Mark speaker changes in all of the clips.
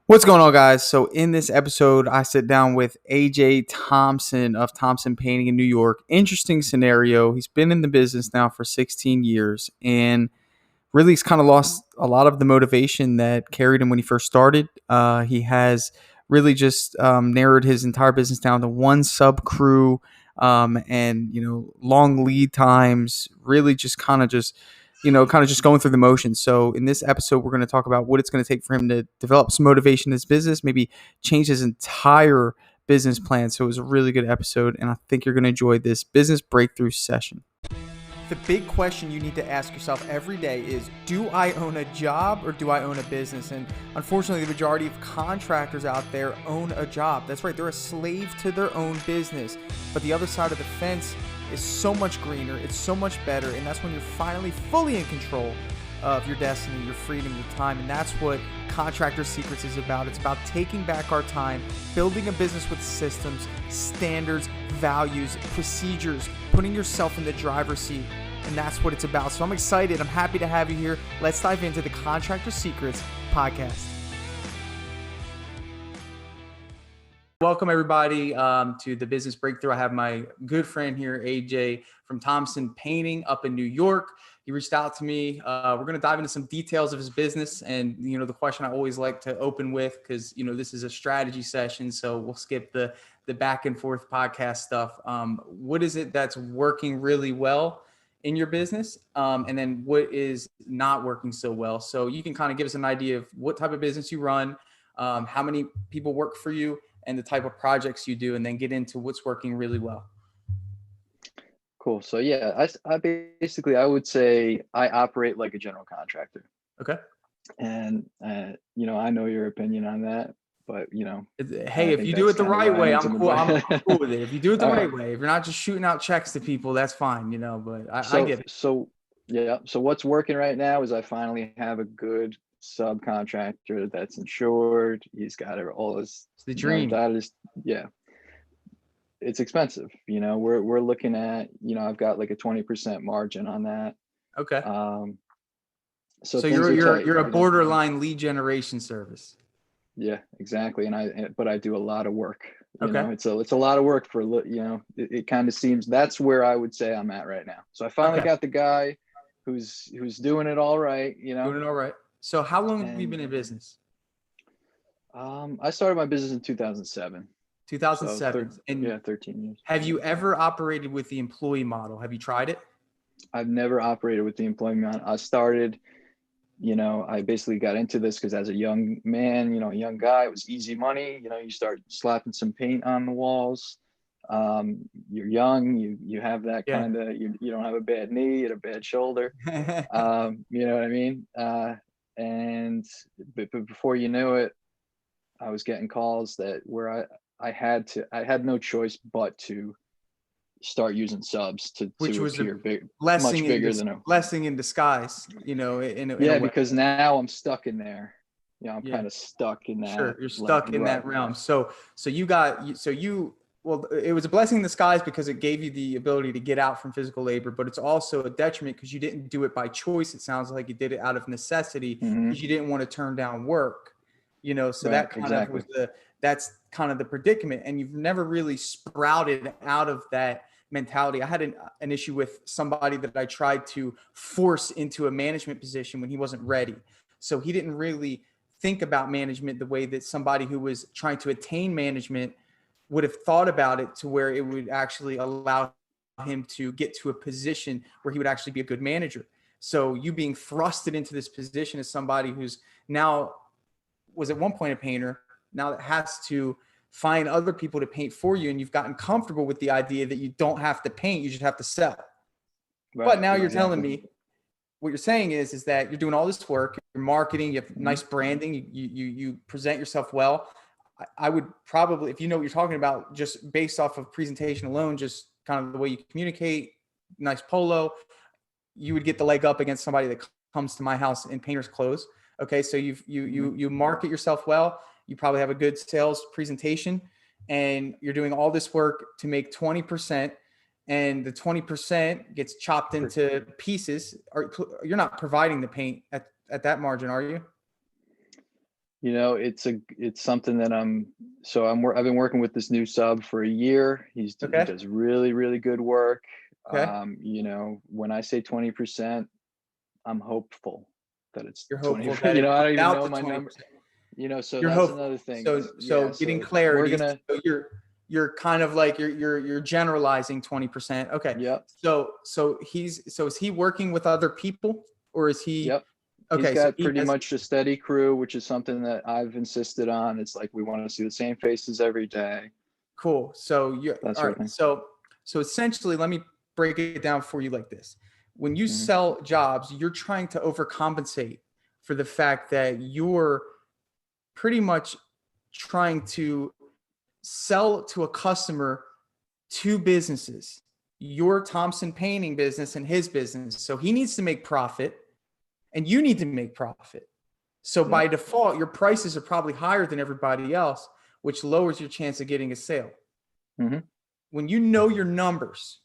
Speaker 1: What's going on, guys? So in this episode, I sit down with AJ Thomsen of Thomsen Painting in New York. Interesting scenario. He's been in the business now for 16 years and really he's kind of lost a lot of the motivation that carried him when he first started. He has really just narrowed his entire business down to one sub crew, and long lead times. Really, just going through the motions. So in this episode, we're going to talk about what it's going to take for him to develop some motivation in his business, maybe change his entire business plan. So it was a really good episode, and I think you're going to enjoy this business breakthrough session. The big question you need to ask yourself every day is, do I own a job or do I own a business? And unfortunately, the majority of contractors out there own a job. That's right, they're a slave to their own business. But the other side of the fence is so much greener, it's so much better, and that's when you're finally fully in control of your destiny, your freedom, your time. And that's what Contractor Secrets is about. It's about taking back our time, building a business with systems, standards, values, procedures, putting yourself in the driver's seat. And that's what it's about. So I'm excited. I'm happy to have you here. Let's dive into the Contractor Secrets podcast. Welcome, everybody, to the Business Breakthrough. I have my good friend here, AJ from Thomsen Painting up in New York. He reached out to me. We're going to dive into some details of his business. And, the question I always like to open with, because, this is a strategy session, so we'll skip the back and forth podcast stuff. What is it that's working really well in your business? And then what is not working so well? So you can kind of give us an idea of what type of business you run, how many people work for you, and the type of projects you do, and then get into what's working really well.
Speaker 2: Cool. So yeah, I basically, I would say I operate like a general contractor.
Speaker 1: Okay.
Speaker 2: And, I know your opinion on that, but
Speaker 1: hey, if you do it the right way, I'm cool. I'm cool with it. If you do it the right way, if you're not just shooting out checks to people, that's fine, but I get it.
Speaker 2: So what's working right now is I finally have a good subcontractor that's insured. He's got all his,
Speaker 1: it's the dream.
Speaker 2: It's expensive. We're looking at, I've got like a 20% margin on that.
Speaker 1: Okay.
Speaker 2: So
Speaker 1: you're a borderline lead generation service.
Speaker 2: Yeah, exactly. But I do a lot of work.
Speaker 1: Okay.
Speaker 2: It's a lot of work for, it kind of seems that's where I would say I'm at right now. So I finally got the guy who's doing it all right, Doing
Speaker 1: it all right. So how long have you been in business?
Speaker 2: I started my business in 2007.
Speaker 1: 2007.
Speaker 2: So 13 years.
Speaker 1: Have you ever operated with the employee model? Have you tried it?
Speaker 2: I've never operated with the employee model. I started, I basically got into this because as a young man, a young guy, it was easy money. You start slapping some paint on the walls. You're young, you have that kind of, you don't have a bad knee and a bad shoulder. You know what I mean? But before you knew it, I was getting calls where I had no choice but to start using subs
Speaker 1: which was
Speaker 2: appear
Speaker 1: much bigger than a blessing in disguise,
Speaker 2: because now I'm stuck in there. I'm kind of stuck in that.
Speaker 1: Sure, you're stuck in that realm. So it was a blessing in disguise because it gave you the ability to get out from physical labor, but it's also a detriment because you didn't do it by choice. It sounds like you did it out of necessity because you didn't want to turn down work. So that kind of was that's kind of the predicament, and you've never really sprouted out of that mentality. I had an issue with somebody that I tried to force into a management position when he wasn't ready. So he didn't really think about management the way that somebody who was trying to attain management would have thought about it, to where it would actually allow him to get to a position where he would actually be a good manager. So you being thrusted into this position as somebody who's now was at one point a painter, now that has to find other people to paint for you, and you've gotten comfortable with the idea that you don't have to paint, you just have to sell. Right. But now you're telling me, what you're saying is that you're doing all this work, you're marketing, you have nice branding, you present yourself well. I would probably, if you know what you're talking about, just based off of presentation alone, just kind of the way you communicate, nice polo, you would get the leg up against somebody that comes to my house in painter's clothes. Okay, so you market yourself well. You probably have a good sales presentation, and you're doing all this work to make 20%, and the 20% gets chopped into pieces. You're not providing the paint at that margin, are you?
Speaker 2: It's something that I've been working with this new sub for a year. He
Speaker 1: Okay.
Speaker 2: does really, really good work.
Speaker 1: Okay.
Speaker 2: When I say 20%, I'm hopeful that it's
Speaker 1: You're
Speaker 2: 20.
Speaker 1: hopeful that it
Speaker 2: I don't
Speaker 1: comes
Speaker 2: even
Speaker 1: out
Speaker 2: know
Speaker 1: to
Speaker 2: my number.
Speaker 1: 20%.
Speaker 2: So
Speaker 1: You're
Speaker 2: that's
Speaker 1: hopeful.
Speaker 2: another thing.
Speaker 1: So getting
Speaker 2: So we're
Speaker 1: clarity.
Speaker 2: gonna.
Speaker 1: So you're kind of like you're generalizing 20%. Okay.
Speaker 2: Yep.
Speaker 1: So is he working with other people, or is he?
Speaker 2: Yep. He's
Speaker 1: Okay. So
Speaker 2: got
Speaker 1: he
Speaker 2: pretty
Speaker 1: has.
Speaker 2: much a steady crew, which is something that I've insisted on. It's like we want to see the same faces every day.
Speaker 1: Cool. So you're
Speaker 2: That
Speaker 1: all
Speaker 2: sort of
Speaker 1: right.
Speaker 2: thing.
Speaker 1: So essentially, let me break it down for you like this. When you
Speaker 2: Hmm.
Speaker 1: sell jobs, you're trying to overcompensate for the fact that you're pretty much trying to sell to a customer two businesses, your Thomsen painting business and his business. So he needs to make profit and you need to make profit. So by
Speaker 2: Yep.
Speaker 1: default, your prices are probably higher than everybody else, which lowers your chance of getting a sale.
Speaker 2: Hmm.
Speaker 1: When you know your numbers,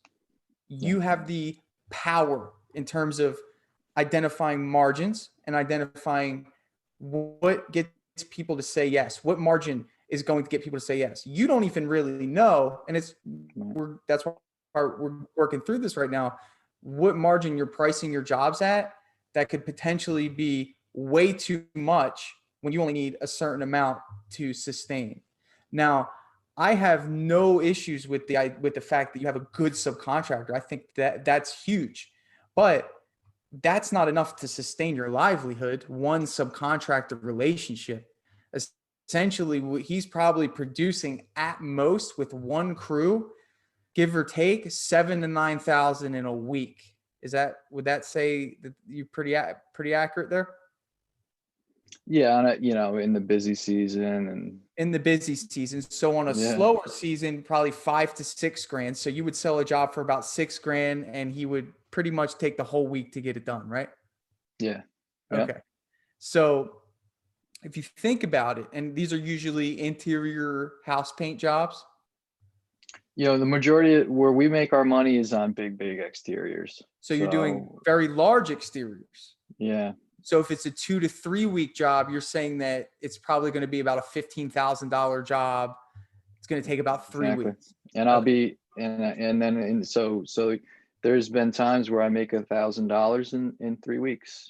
Speaker 2: Yeah.
Speaker 1: you have the power in terms of identifying margins and identifying what gets people to say yes, what margin is going to get people to say yes. You don't even really know, and that's why we're working through this right now. What margin you're pricing your jobs at that could potentially be way too much when you only need a certain amount to sustain. Now, I have no issues with the fact that you have a good subcontractor. I think that that's huge, but that's not enough to sustain your livelihood. One subcontractor relationship. Essentially, he's probably producing at most with one crew, give or take 7 to 9,000 in a week. Would that say that you're pretty accurate there?
Speaker 2: Yeah. In the busy season and
Speaker 1: In the busy season. So on a
Speaker 2: yeah.
Speaker 1: slower season, probably 5 to 6 grand. So you would sell a job for about 6 grand and he would pretty much take the whole week to get it done, right?
Speaker 2: Yeah. Yeah.
Speaker 1: Okay. So if you think about it, and these are usually interior house paint jobs.
Speaker 2: The majority where we make our money is on big exteriors.
Speaker 1: So you're doing
Speaker 2: So
Speaker 1: very large exteriors.
Speaker 2: yeah.
Speaker 1: So if it's a 2 to 3 week job, you're saying that it's probably going to be about a $15,000 job. It's going to take about 3 weeks.
Speaker 2: Exactly. And I'll
Speaker 1: Okay.
Speaker 2: be so there's been times where I make $1,000 in 3 weeks.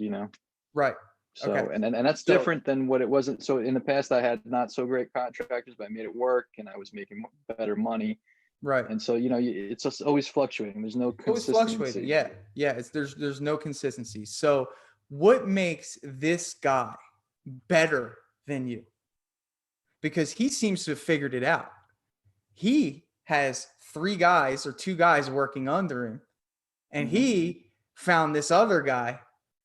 Speaker 1: Right. Okay.
Speaker 2: So and that's
Speaker 1: So
Speaker 2: different than what it wasn't. So in the past, I had not so great contractors, but I made it work, and I was making better money.
Speaker 1: right.
Speaker 2: And so it's just always fluctuating. There's no
Speaker 1: Always fluctuating.
Speaker 2: consistency.
Speaker 1: Yeah. Yeah. There's no consistency. So what makes this guy better than you? Because he seems to have figured it out. He has 3 guys or 2 guys working under him, and
Speaker 2: Hmm.
Speaker 1: he found this other guy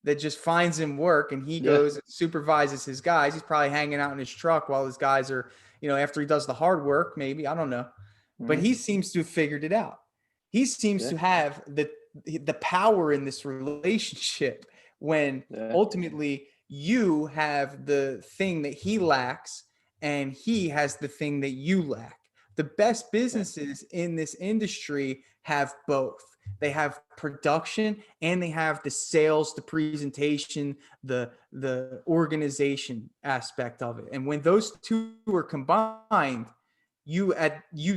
Speaker 1: that just finds him work, and he
Speaker 2: Yeah.
Speaker 1: goes and supervises his guys. He's probably hanging out in his truck while his guys are, after he does the hard work, maybe, I don't know. But
Speaker 2: Hmm.
Speaker 1: he seems to have figured it out. He seems
Speaker 2: Yeah.
Speaker 1: to have the power in this relationship when
Speaker 2: Yeah.
Speaker 1: ultimately you have the thing that he lacks and he has the thing that you lack. The best
Speaker 2: Yeah.
Speaker 1: businesses in this industry have both. They have production and they have the sales, the presentation, the organization aspect of it. And when those two are combined, you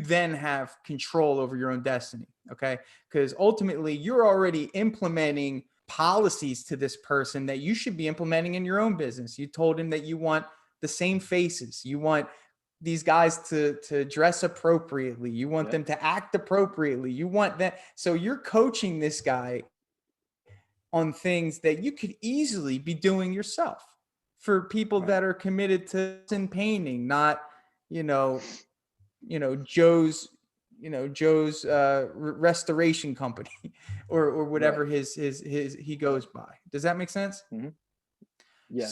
Speaker 1: then have control over your own destiny. Okay. Because ultimately you're already implementing policies to this person that you should be implementing in your own business. You told him that you want the same faces. You want these guys to dress appropriately. You want
Speaker 2: Yeah.
Speaker 1: them to act appropriately. You want that. So you're coaching this guy on things that you could easily be doing yourself for people
Speaker 2: Right.
Speaker 1: that are committed to painting, not, you know, Joe's, Joe's restoration company or
Speaker 2: Right.
Speaker 1: whatever his he goes by. Does that make sense?
Speaker 2: Hmm. Yes.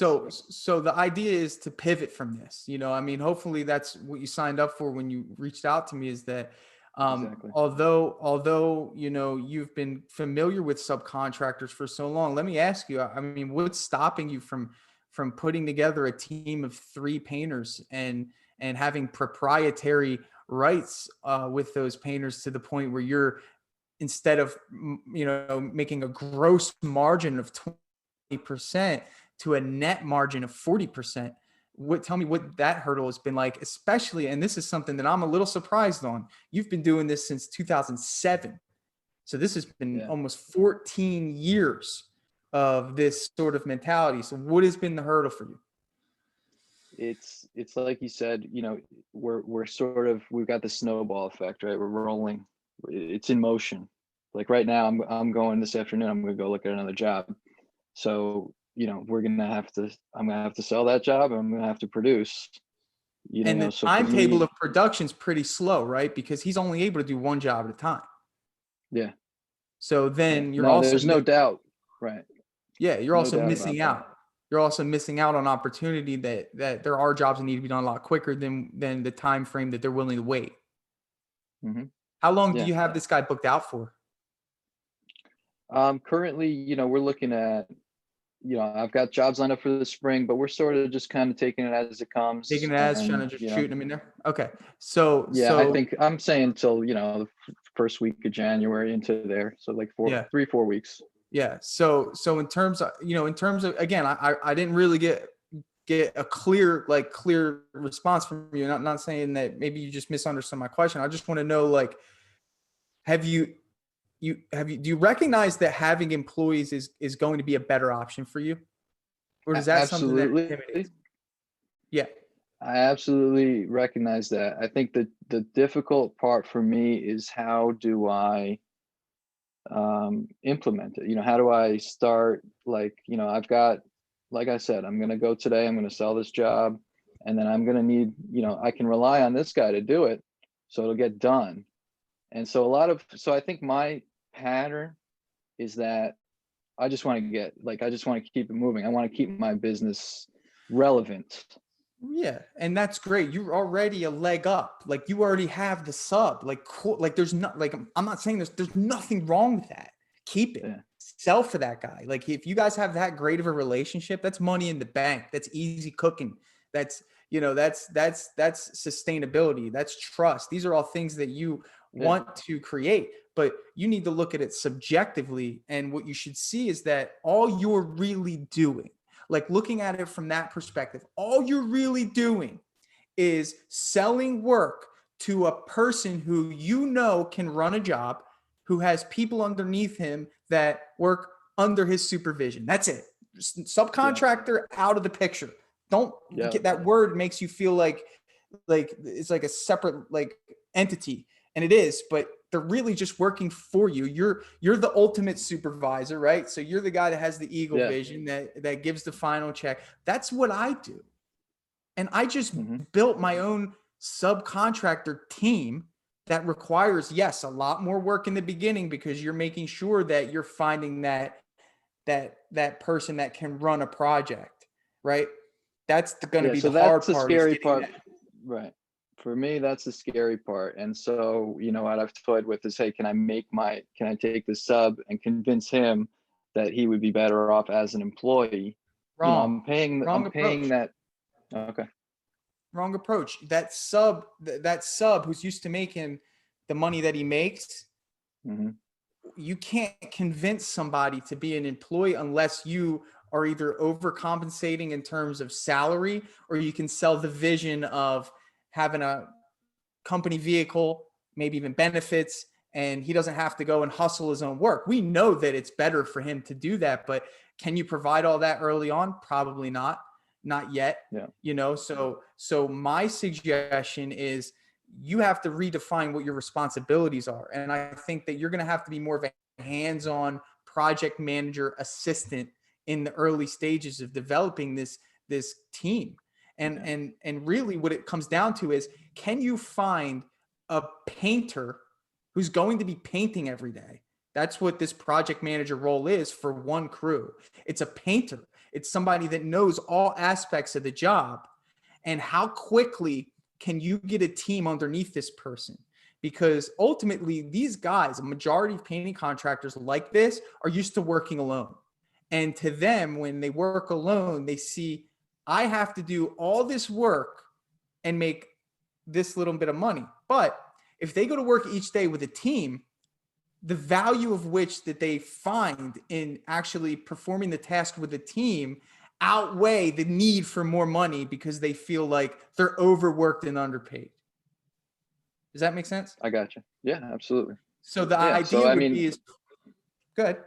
Speaker 1: So the idea is to pivot from this. I mean, hopefully that's what you signed up for when you reached out to me, is that
Speaker 2: Exactly.
Speaker 1: although you've been familiar with subcontractors for so long, let me ask you, I mean, what's stopping you from putting together a team of 3 painters and having proprietary rights with those painters to the point where you're, instead of making a gross margin of 20% to a net margin of 40%, tell me what that hurdle has been like, especially, and this is something that I'm a little surprised on. You've been doing this since 2007. So this has been almost 14 years of this sort of mentality. So what has been the hurdle for you?
Speaker 2: It's like you said, you know, we've got the snowball effect, right? We're rolling. It's in motion. Like right now, I'm going this afternoon. I'm gonna go look at another job. So, you know, I'm gonna have to sell that job. And I'm gonna have to produce. You
Speaker 1: And
Speaker 2: know,
Speaker 1: the
Speaker 2: so for
Speaker 1: timetable
Speaker 2: me,
Speaker 1: of production is pretty slow, right? Because he's only able to do one job at a time.
Speaker 2: yeah,
Speaker 1: So
Speaker 2: yeah.
Speaker 1: then you're
Speaker 2: No,
Speaker 1: also,
Speaker 2: there's no doubt, right?
Speaker 1: you're
Speaker 2: No
Speaker 1: also
Speaker 2: doubt about
Speaker 1: missing
Speaker 2: that.
Speaker 1: out. You're also missing out on opportunity that there are jobs that need to be done a lot quicker than the time frame that they're willing to wait.
Speaker 2: Hmm.
Speaker 1: How long do
Speaker 2: Yeah.
Speaker 1: you have this guy booked out for?
Speaker 2: Currently, you know, we're looking at, you know, I've got jobs lined up for the spring, but we're sort of just kind of taking it as it comes.
Speaker 1: Taking it as trying
Speaker 2: And,
Speaker 1: to just
Speaker 2: you know,
Speaker 1: shooting them in there? Okay. So,
Speaker 2: yeah, I
Speaker 1: so
Speaker 2: think I'm saying till, you know, the first week of January into there. So like
Speaker 1: yeah.
Speaker 2: 3-4 weeks.
Speaker 1: Yeah. So in terms of, in terms of, again, I didn't really get a clear response from you. Not saying that maybe you just misunderstood my question. I just want to know, like, have you do you recognize that having employees is going to be a better option for you? Or is that something that
Speaker 2: Absolutely.
Speaker 1: intimidates? Yeah.
Speaker 2: I absolutely recognize that. I think that the difficult part for me is how do I implement it? You know, how do I start? Like, you know, I've got, like I said, I'm going to go today, I'm going to sell this job, and then I'm going to need, you know, I can rely on this guy to do it. So it'll get done. And so so I think my pattern is that I just want to I just want to keep it moving. I want to keep my business relevant.
Speaker 1: Yeah, and that's great. You're already a leg up. Like you already have the sub. Like cool. Like there's not like I'm not saying there's nothing wrong with that. Keep it.
Speaker 2: Yeah.
Speaker 1: Sell for that guy. Like if you guys have that great of a relationship, that's money in the bank. That's easy cooking. That's that's sustainability. That's trust. These are all things that you
Speaker 2: Yeah.
Speaker 1: want to create, but you need to look at it subjectively. And what you should see is that all you're really doing, like looking at it from that perspective, all you're really doing is selling work to a person who can run a job, who has people underneath him that work under his supervision. That's it. Subcontractor out of the picture. Don't get that word makes you feel like it's like a separate like entity, and it is, but they're really just working for you. You're the ultimate supervisor, right? So you're the guy that has the eagle vision that gives the final check. That's what I do. And I just built my own subcontractor team that requires, yes, a lot more work in the beginning because you're making sure that you're finding that person that can run a project, right? That's going to be
Speaker 2: so
Speaker 1: the hard
Speaker 2: that's the
Speaker 1: part.
Speaker 2: scary part. Right. For me, that's the scary part. And so, you know, what I've toyed with is, hey, can I take the sub and convince him that he would be better off as an employee?
Speaker 1: Wrong.
Speaker 2: You know, I'm paying that. Okay.
Speaker 1: Wrong approach. That sub who's used to making the money that he makes, you can't convince somebody to be an employee unless you are either overcompensating in terms of salary, or you can sell the vision of having a company vehicle, maybe even benefits, and he doesn't have to go and hustle his own work. We know that it's better for him to do that, but can you provide all that early on? Probably not yet.
Speaker 2: Yeah.
Speaker 1: So my suggestion is you have to redefine what your responsibilities are. And I think that you're going to have to be more of a hands-on project manager assistant in the early stages of developing this team. And really what it comes down to is, can you find a painter who's going to be painting every day? That's what this project manager role is for one crew. It's a painter. It's somebody that knows all aspects of the job. And how quickly can you get a team underneath this person? Because ultimately, these guys, a majority of painting contractors like this, are used to working alone. And to them, when they work alone, they see, I have to do all this work and make this little bit of money. But if they go to work each day with a team, the value of which that they find in actually performing the task with a team outweigh the need for more money because they feel like they're overworked and underpaid. Does that make sense?
Speaker 2: I got you. Yeah, absolutely.
Speaker 1: So the
Speaker 2: Yeah. So
Speaker 1: idea
Speaker 2: I
Speaker 1: would be
Speaker 2: mean,
Speaker 1: is good.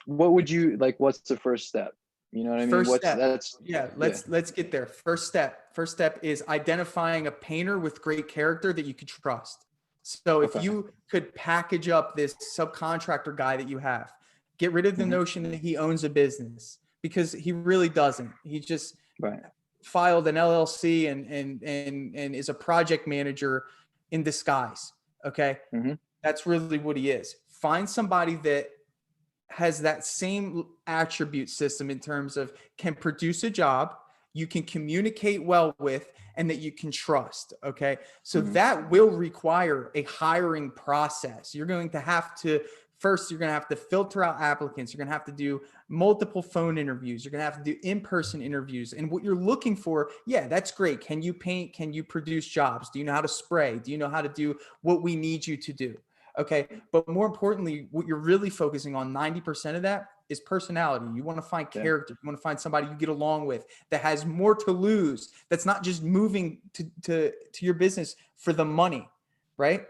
Speaker 2: what would you like? What's the first step? You know what I mean?
Speaker 1: First
Speaker 2: What's
Speaker 1: step.
Speaker 2: that's
Speaker 1: Yeah,
Speaker 2: yeah.
Speaker 1: let's get there. First step. First step is identifying a painter with great character that you could trust. So if
Speaker 2: Okay.
Speaker 1: you could package up this subcontractor guy that you have, get rid of the
Speaker 2: Mm-hmm.
Speaker 1: notion that he owns a business, because he really doesn't. He just
Speaker 2: Right.
Speaker 1: filed an LLC and is a project manager in disguise. Okay.
Speaker 2: Mm-hmm.
Speaker 1: That's really what he is. Find somebody that has that same attribute system in terms of can produce a job, you can communicate well with, and that you can trust. Okay. So
Speaker 2: Mm-hmm.
Speaker 1: that will require a hiring process. You're going to have to, first, you're going to have to filter out applicants. You're going to have to do multiple phone interviews. You're going to have to do in-person interviews. And what you're looking for, yeah, that's great. Can you paint? Can you produce jobs? Do you know how to spray? Do you know how to do what we need you to do? Okay. But more importantly, what you're really focusing on, 90% of that is personality. You want to find character. You want to find somebody you get along with that has more to lose. That's not just moving to your business for the money, right?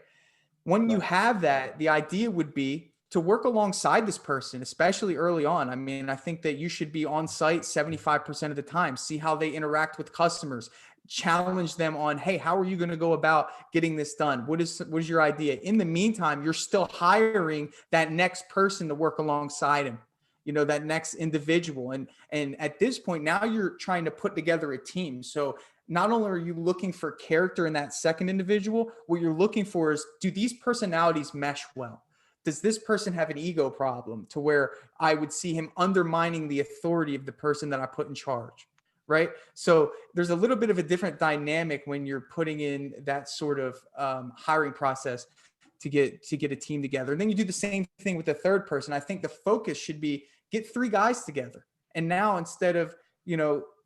Speaker 1: When you have that, the idea would be to work alongside this person, especially early on. I mean, I think that you should be on site 75% of the time, see how they interact with customers, challenge them on, hey, how are you going to go about getting this done? What is your idea? In the meantime, you're still hiring that next person to work alongside him, that next individual. And at this point, now you're trying to put together a team. So not only are you looking for character in that second individual, what you're looking for is, do these personalities mesh well? Does this person have an ego problem to where I would see him undermining the authority of the person that I put in charge? Right. So there's a little bit of a different dynamic when you're putting in that sort of hiring process to get a team together. And then you do the same thing with the third person. I think the focus should be get 3 guys together. And now instead of,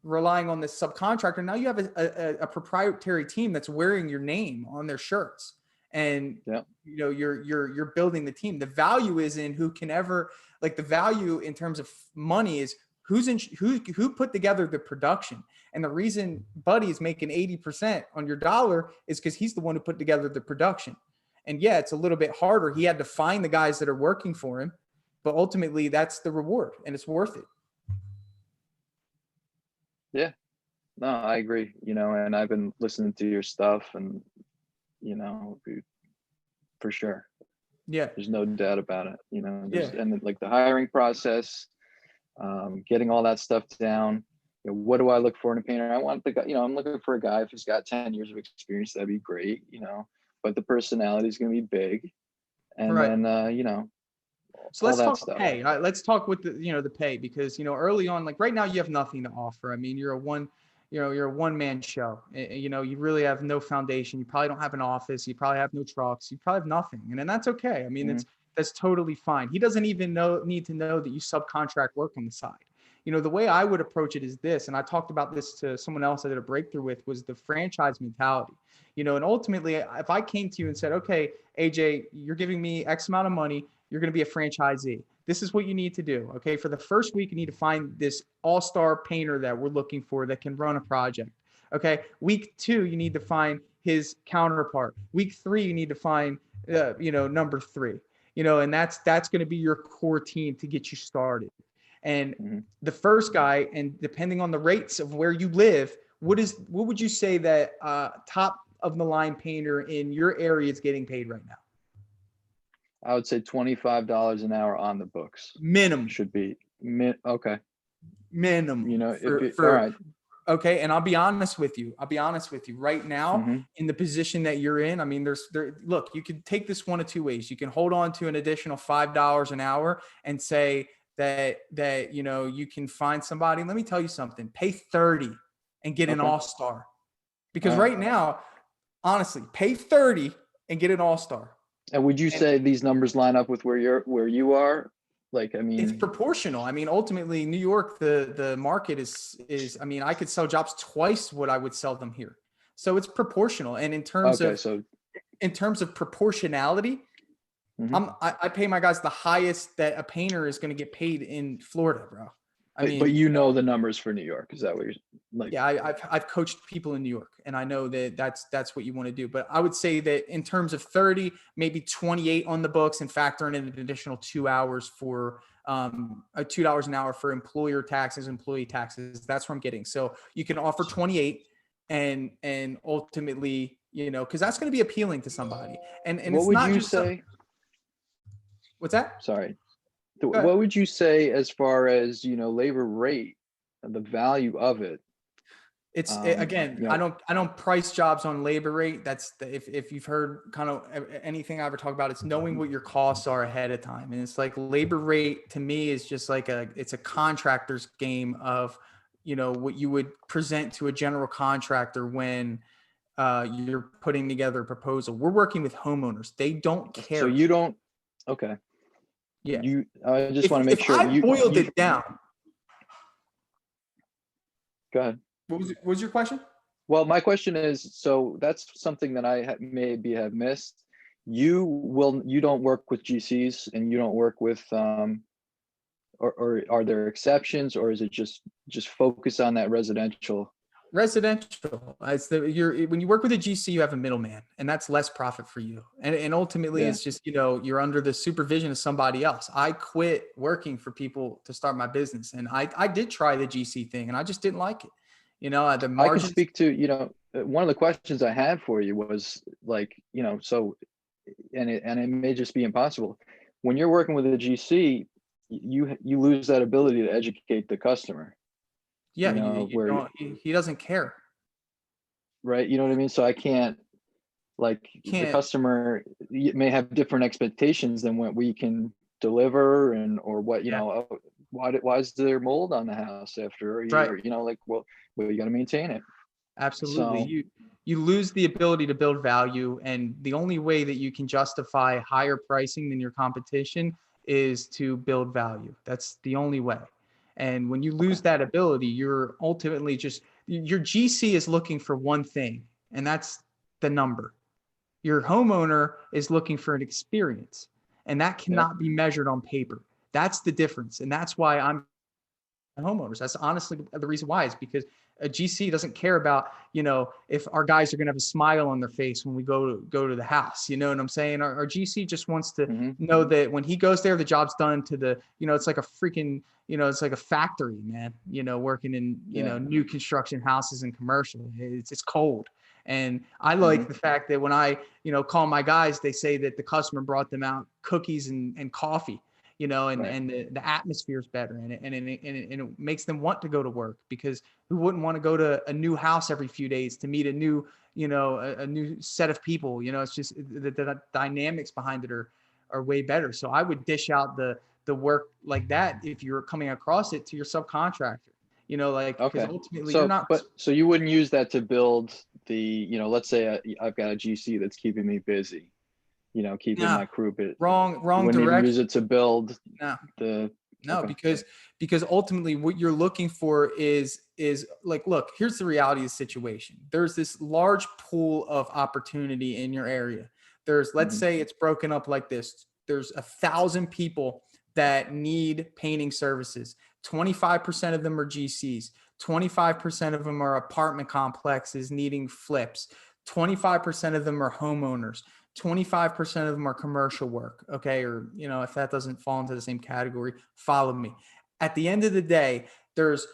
Speaker 1: relying on this subcontractor, now you have a proprietary team that's wearing your name on their shirts. And you're building the team. The value is in who can ever, like, the value in terms of money is who put together the production. And the reason Buddy is making 80% on your dollar is because he's the one who put together the production. And yeah, it's a little bit harder. He had to find the guys that are working for him, but ultimately that's the reward and it's worth it.
Speaker 2: Yeah. No, I agree. And I've been listening to your stuff and, for sure.
Speaker 1: Yeah.
Speaker 2: There's no doubt about it,
Speaker 1: Yeah.
Speaker 2: And like the hiring process, getting all that stuff down. What do I look for in a painter? I want the guy, I'm looking for a guy, if he's got 10 years of experience, that'd be great, but the personality is going to be big. And
Speaker 1: right.
Speaker 2: then,
Speaker 1: so let's talk pay. Let's talk with the pay, because, early on, like right now you have nothing to offer. I mean, you're a one-man show. You really have no foundation. You probably don't have an office. You probably have no trucks. You probably have nothing. And then that's okay. I mean, that's totally fine. He doesn't even need to know that you subcontract work on the side. The way I would approach it is this, and I talked about this to someone else I did a breakthrough with, was the franchise mentality. And ultimately, if I came to you and said, okay, AJ, you're giving me X amount of money, you're going to be a franchisee. This is what you need to do. Okay. For the first week, you need to find this all-star painter that we're looking for that can run a project. Okay. Week 2, you need to find his counterpart. Week 3, you need to find, number 3, and that's going to be your core team to get you started. And the first guy, and depending on the rates of where you live, what would you say that top of the line painter in your area is getting paid right now?
Speaker 2: I would say $25 an hour on the books.
Speaker 1: Minimum.
Speaker 2: Should be. Okay.
Speaker 1: Minimum.
Speaker 2: All right.
Speaker 1: Okay. And I'll be honest with you. Right now, in the position that you're in, I mean, look, you can take this one of two ways. You can hold on to an additional $5 an hour and say that you can find somebody. Let me tell you something. Pay 30 and get an all-star. Because right now, honestly, pay 30 and get an all-star.
Speaker 2: And would you say these numbers line up with where you are? Like, I mean,
Speaker 1: it's proportional. I mean, ultimately, New York, the market is. I mean, I could sell jobs twice what I would sell them here. So it's proportional. And in terms of proportionality, I pay my guys the highest that a painter is going to get paid in Florida, bro. I mean,
Speaker 2: but you know the numbers for New York. Is that what you're like?
Speaker 1: yeah, I've coached people in New York, and I know that that's what you want to do. But I would say that in terms of 30, maybe 28 on the books, and factor in an additional 2 hours for $2 an hour for employer taxes, employee taxes. That's what I'm getting. So you can offer 28, and ultimately, because that's going to be appealing to somebody. And
Speaker 2: What
Speaker 1: it's
Speaker 2: would
Speaker 1: not
Speaker 2: you
Speaker 1: just
Speaker 2: say?
Speaker 1: What's that?
Speaker 2: Sorry.
Speaker 1: Go ahead.
Speaker 2: What would you say as far as, labor rate and the value of it?
Speaker 1: It's again, I don't price jobs on labor rate. That's if you've heard kind of anything I ever talk about, it's knowing what your costs are ahead of time. And it's like labor rate to me is just like it's a contractor's game of, what you would present to a general contractor when you're putting together a proposal. We're working with homeowners. They don't care.
Speaker 2: So you don't, okay.
Speaker 1: Yeah.
Speaker 2: I just want to make sure
Speaker 1: I boiled it down.
Speaker 2: Go ahead.
Speaker 1: What was your question?
Speaker 2: Well, my question is, so that's something that I maybe have missed. You don't work with GCs, and you don't work with, or are there exceptions, or is it just focus on that residential?
Speaker 1: Residential. When you work with a GC, you have a middleman, and that's less profit for you. And ultimately, it's just, you're under the supervision of somebody else. I quit working for people to start my business, and I did try the GC thing, and I just didn't like it. The margins.
Speaker 2: I can speak to, one of the questions I had for you was like, so, and it may just be impossible. When you're working with a GC, you lose that ability to educate the customer.
Speaker 1: Yeah, he doesn't care.
Speaker 2: Right. You know what I mean? So I can't, the customer may have different expectations than what we can deliver, or what, why is there mold on the house after a year?
Speaker 1: Right.
Speaker 2: Well, you got to maintain it.
Speaker 1: Absolutely.
Speaker 2: So,
Speaker 1: you lose the ability to build value, and the only way that you can justify higher pricing than your competition is to build value. That's the only way. And when you lose that ability, you're ultimately your GC is looking for one thing, and that's the number. Your homeowner is looking for an experience, and that cannot be measured on paper. That's the difference. And that's why I'm homeowners. That's honestly the reason why, is because a GC doesn't care about, if our guys are going to have a smile on their face when we go to the house. You know what I'm saying? Our GC just wants to know that when he goes there, the job's done to the, it's like a freaking, it's like a factory, man, working in, new construction houses and commercial. It's cold. And I like the fact that when I, call my guys, they say that the customer brought them out cookies and coffee. And the atmosphere is better, and it makes them want to go to work, because who wouldn't want to go to a new house every few days to meet a new, a new set of people. It's just the dynamics behind it are way better. So I would dish out the work like that if you're coming across it to your subcontractor. Because ultimately you're not.
Speaker 2: So you wouldn't use that to build the, let's say I've got a GC that's keeping me busy. Keeping my crew busy.
Speaker 1: Wrong
Speaker 2: wouldn't
Speaker 1: direction.
Speaker 2: Even use it to build
Speaker 1: because ultimately what you're looking for is like, look, here's the reality of the situation. There's this large pool of opportunity in your area. Let's say it's broken up like this. There's 1,000 people that need painting services. 25% of them are GCs. 25% of them are apartment complexes needing flips. 25% of them are homeowners. 25% of them are commercial work. Okay. Or, if that doesn't fall into the same category, follow me. At the end of the day, there's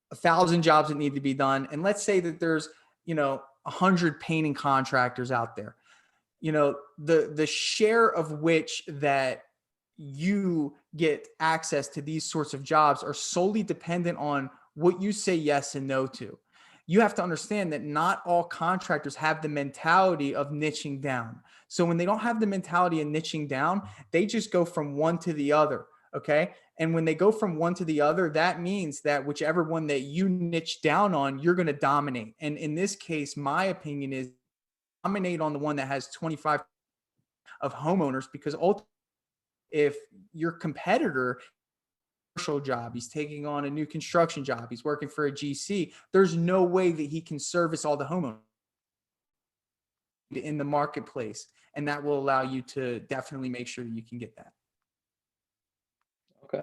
Speaker 1: 1,000 jobs that need to be done. And let's say that there's, 100 painting contractors out there. The share of which that you get access to these sorts of jobs are solely dependent on what you say yes and no to. You have to understand that not all contractors have the mentality of niching down. So when they don't have the mentality of niching down, they just go from one to the other. Okay. And when they go from one to the other, that means that whichever one that you niche down on, you're going to dominate. And in this case, my opinion is dominate on the one that has 25 of homeowners, because ultimately, if your competitor commercial job, he's taking on a new construction job, he's working for a GC, there's no way that he can service all the homeowners in the marketplace. And that will allow you to definitely make sure that you can get that.
Speaker 2: Okay.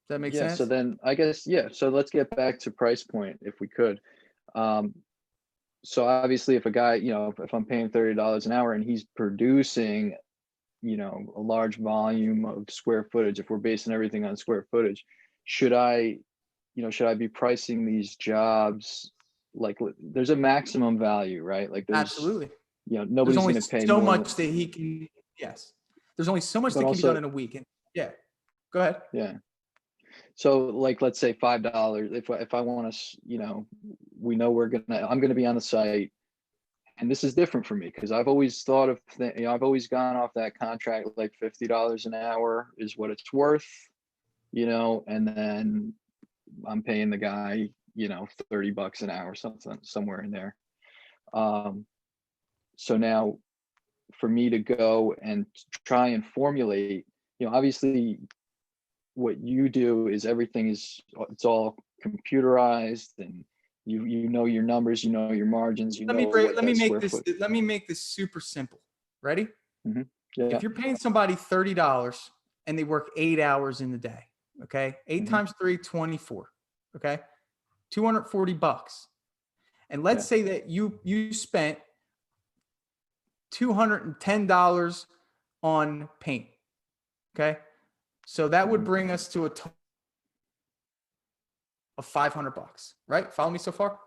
Speaker 1: that make
Speaker 2: Yeah.
Speaker 1: sense?
Speaker 2: So then I guess, yeah. So let's get back to price point if we could. Um, so obviously if a guy, if I'm paying $30 an hour and he's producing, a large volume of square footage, if we're basing everything on square footage, should I, should I be pricing these jobs like there's a maximum value, right? Like
Speaker 1: Absolutely. There's
Speaker 2: nobody's
Speaker 1: only
Speaker 2: going to pay
Speaker 1: so
Speaker 2: more
Speaker 1: much
Speaker 2: than,
Speaker 1: that he can, yes. There's only so much
Speaker 2: but
Speaker 1: that can be done
Speaker 2: also,
Speaker 1: in a week. And yeah, go ahead.
Speaker 2: yeah. So like, let's say $5, if I want to, we know I'm going to be on the site, and this is different for me because I've always thought of, I've always gone off that contract, like $50 an hour is what it's worth, and then I'm paying the guy, $30 an hour, something somewhere in there. So now for me to go and try and formulate, obviously what you do is it's all computerized, and you know your numbers, you know your margins,
Speaker 1: Let me
Speaker 2: what
Speaker 1: let me
Speaker 2: that
Speaker 1: make
Speaker 2: square
Speaker 1: this
Speaker 2: foot.
Speaker 1: let me make this super simple. Ready?
Speaker 2: Yeah.
Speaker 1: If you're paying somebody $30 and they work 8 hours in the day, okay? 8 times 3, 24, okay? $240. And let's
Speaker 2: Yeah.
Speaker 1: say that you spent $210 on paint, okay? So that would bring us to a total of $500, right? Follow me so far?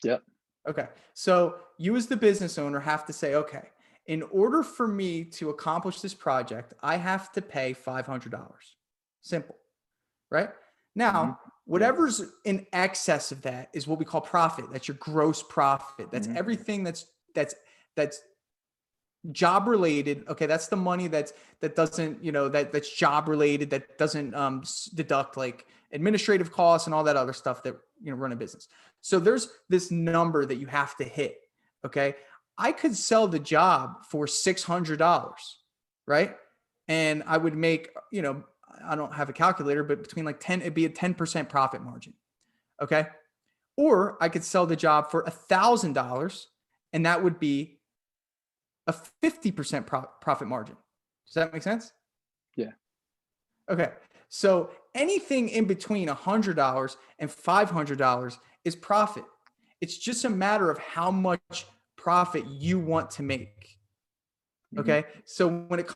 Speaker 2: Yep.
Speaker 1: Okay. So you as the business owner have to say, okay, in order for me to accomplish this project, I have to pay $500. Simple, right? Now, whatever's in excess of that is what we call profit. That's your gross profit. That's everything that's job related. Okay, that's the money that doesn't, that's job related, that doesn't deduct like administrative costs and all that other stuff that run a business. So there's this number that you have to hit. Okay, I could sell the job for $600, right? And I would make, I don't have a calculator, but between like 10, it'd be a 10% profit margin. Okay, or I could sell the job for $1,000, and that would be a 50% profit margin. Does that make sense?
Speaker 2: Yeah.
Speaker 1: Okay. So anything in between $100 and $500 is profit. It's just a matter of how much profit you want to make. Okay. So when it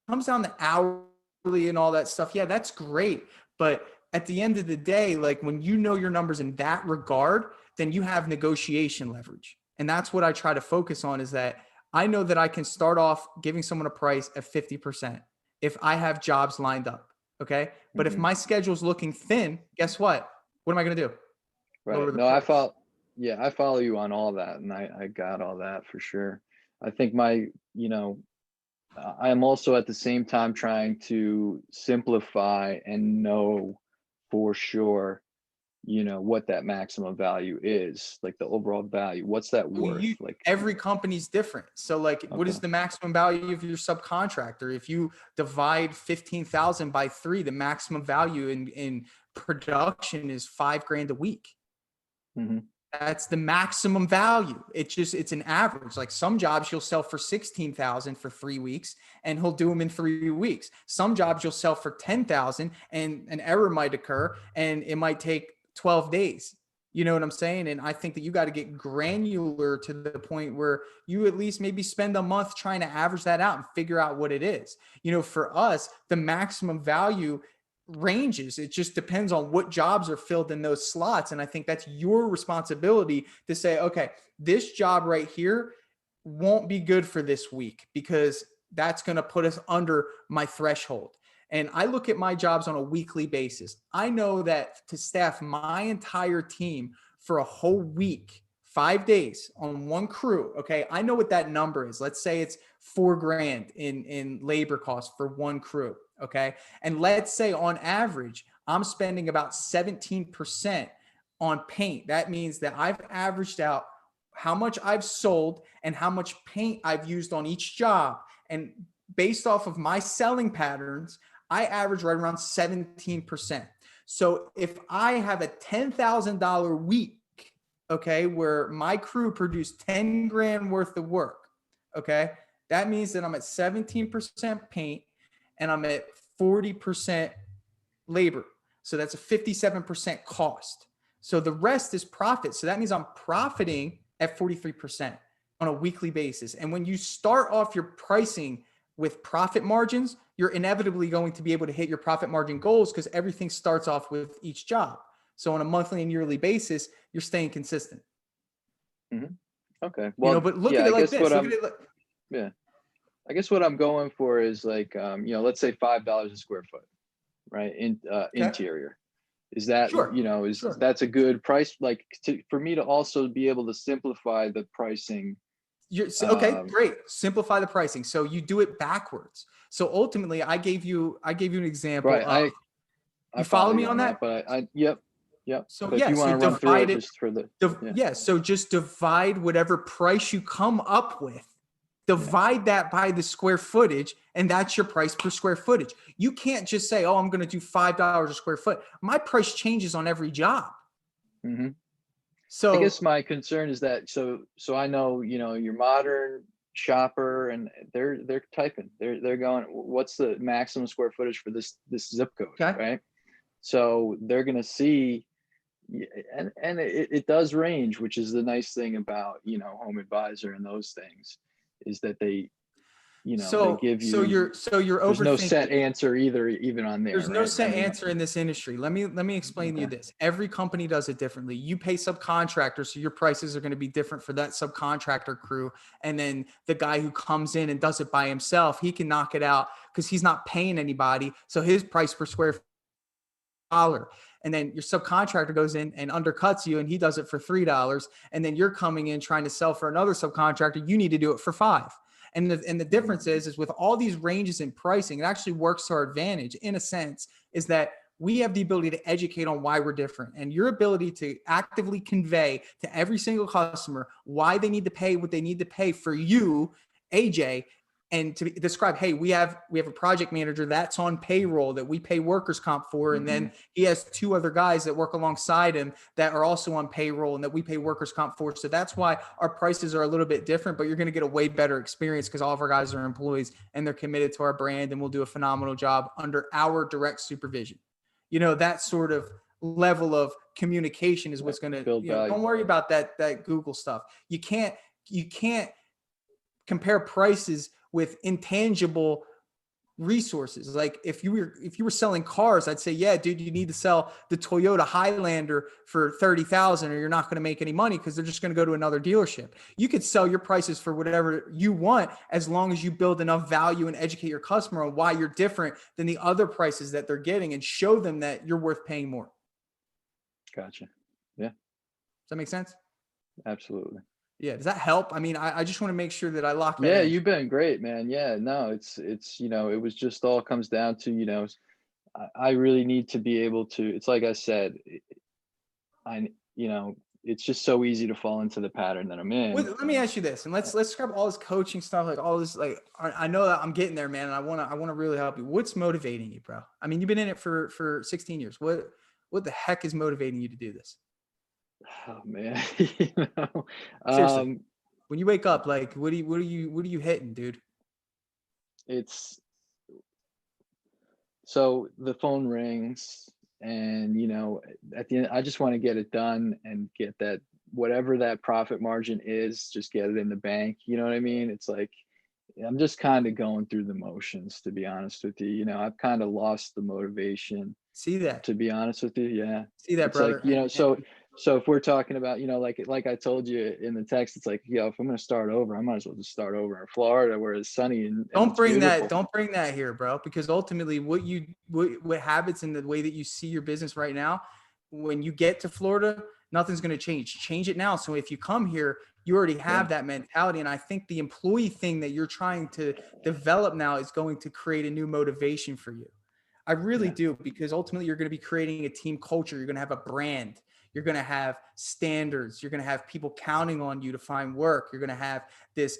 Speaker 1: comes down to hourly and all that stuff, yeah, that's great. But at the end of the day, like when you know your numbers in that regard, then you have negotiation leverage. And that's what I try to focus on, is that I know that I can start off giving someone a price at 50% if I have jobs lined up. Okay. But if my schedule's looking thin, guess what? What am I going to do?
Speaker 2: Right. No, I follow you on all that. And I got all that for sure. I think I am also at the same time trying to simplify and know for sure, what that maximum value is, like the overall value. What's that worth? Like
Speaker 1: Every company's different. So like, what is the maximum value of your subcontractor? If you divide 15,000 by 3, the maximum value in production is $5,000 a week. That's the maximum value. It's an average. Like some jobs you'll sell for 16,000 for 3 weeks, and he'll do them in 3 weeks. Some jobs you'll sell for 10,000 and an error might occur and it might take 12 days. You know what I'm saying? And I think that you got to get granular to the point where you at least maybe spend a month trying to average that out and figure out what it is. For us, the maximum value ranges. It just depends on what jobs are filled in those slots. And I think that's your responsibility to say, okay, this job right here won't be good for this week because that's going to put us under my threshold. And I look at my jobs on a weekly basis. I know that to staff my entire team for a whole week, 5 days on one crew. Okay. I know what that number is. Let's say it's $4,000 in labor costs for one crew. Okay. And let's say on average, I'm spending about 17% on paint. That means that I've averaged out how much I've sold and how much paint I've used on each job. And based off of my selling patterns, I average right around 17%. So if I have a $10,000 week, okay, where my crew produced $10,000 worth of work, okay, that means that I'm at 17% paint and I'm at 40% labor. So that's a 57% cost. So the rest is profit. So that means I'm profiting at 43% on a weekly basis. And when you start off your pricing with profit margins, you're inevitably going to be able to hit your profit margin goals because everything starts off with each job. So on a monthly and yearly basis, you're staying consistent.
Speaker 2: Mm-hmm. Okay. Well,
Speaker 1: but look at it like this.
Speaker 2: Yeah. I guess what I'm going for is like, let's say $5 a square foot, right? Interior. Is that,
Speaker 1: Sure.
Speaker 2: That's a good price, like for me to also be able to simplify the pricing.
Speaker 1: Okay, great. Simplify the pricing. So you do it backwards. So ultimately I gave you an example.
Speaker 2: Right.
Speaker 1: You follow me on that?
Speaker 2: But yep.
Speaker 1: So
Speaker 2: but if you want to run through it just for
Speaker 1: so just divide whatever price you come up with, divide that by the square footage, and that's your price per square footage. You can't just say, oh, I'm going to do $5 a square foot. My price changes on every job.
Speaker 2: Mm-hmm.
Speaker 1: So
Speaker 2: I guess my concern is that, so I know, your modern shopper, and they're typing, they're going, what's the maximum square footage for this zip code, right? So they're going to see, and it does range, which is the nice thing about, Home Advisor and those things, is that they, they give you,
Speaker 1: you're overthinking.
Speaker 2: There's no set answer even on there.
Speaker 1: There's no set answer in this industry. Let me explain to you this. Every company does it differently. You pay subcontractors, so your prices are going to be different for that subcontractor crew. And then the guy who comes in and does it by himself, he can knock it out because he's not paying anybody. So his price per square $1. And then your subcontractor goes in and undercuts you and he does it for $3. And then you're coming in trying to sell for another subcontractor. You need to do it for $5. And the difference is with all these ranges in pricing, it actually works to our advantage in a sense, is that we have the ability to educate on why we're different, and your ability to actively convey to every single customer why they need to pay what they need to pay for you, AJ, and to describe, hey, we have a project manager that's on payroll that we pay workers' comp for. And then he has 2 other guys that work alongside him that are also on payroll and that we pay workers' comp for. So that's why our prices are a little bit different, but you're going to get a way better experience because all of our guys are employees and they're committed to our brand and we'll do a phenomenal job under our direct supervision. That sort of level of communication is what's going to build value. Don't worry about that Google stuff. You can't compare prices with intangible resources. Like if you were selling cars, I'd say, yeah, dude, you need to sell the Toyota Highlander for 30,000 or you're not going to make any money because they're just going to go to another dealership. You could sell your prices for whatever you want as long as you build enough value and educate your customer on why you're different than the other prices that they're getting and show them that you're worth paying more.
Speaker 2: Gotcha. Yeah.
Speaker 1: Does that make sense?
Speaker 2: Absolutely.
Speaker 1: Yeah. Does that help? I mean, I just want to make sure that I lock that in.
Speaker 2: Yeah, you've been great, man. Yeah, no, it's, it was just all comes down to, I really need to be able to, it's like I said, it's just so easy to fall into the pattern that I'm in.
Speaker 1: Let me ask you this, and let's scrap all this coaching stuff, like all this, like, I know that I'm getting there, man. And I want to really help you. What's motivating you, bro? I mean, you've been in it for 16 years. What the heck is motivating you to do this?
Speaker 2: Oh man,
Speaker 1: Seriously, when you wake up, like, what are you hitting, dude?
Speaker 2: It's so the phone rings, and at the end, I just want to get it done and get that, whatever that profit margin is, just get it in the bank. You know what I mean? It's like I'm just kind of going through the motions, to be honest with you. I've kind of lost the motivation.
Speaker 1: See that?
Speaker 2: To be honest with you, yeah.
Speaker 1: See that,
Speaker 2: it's
Speaker 1: brother?
Speaker 2: Like, so if we're talking about, like I told you in the text, it's like, if I'm going to start over, I might as well just start over in Florida where it's sunny and
Speaker 1: don't bring that here, bro, because ultimately what habits and the way that you see your business right now, when you get to Florida, nothing's going to change it now. So if you come here, you already have that mentality. And I think the employee thing that you're trying to develop now is going to create a new motivation for you. I really do, because ultimately you're going to be creating a team culture. You're going to have a brand. You're going to have standards. You're going to have people counting on you to find work. You're going to have this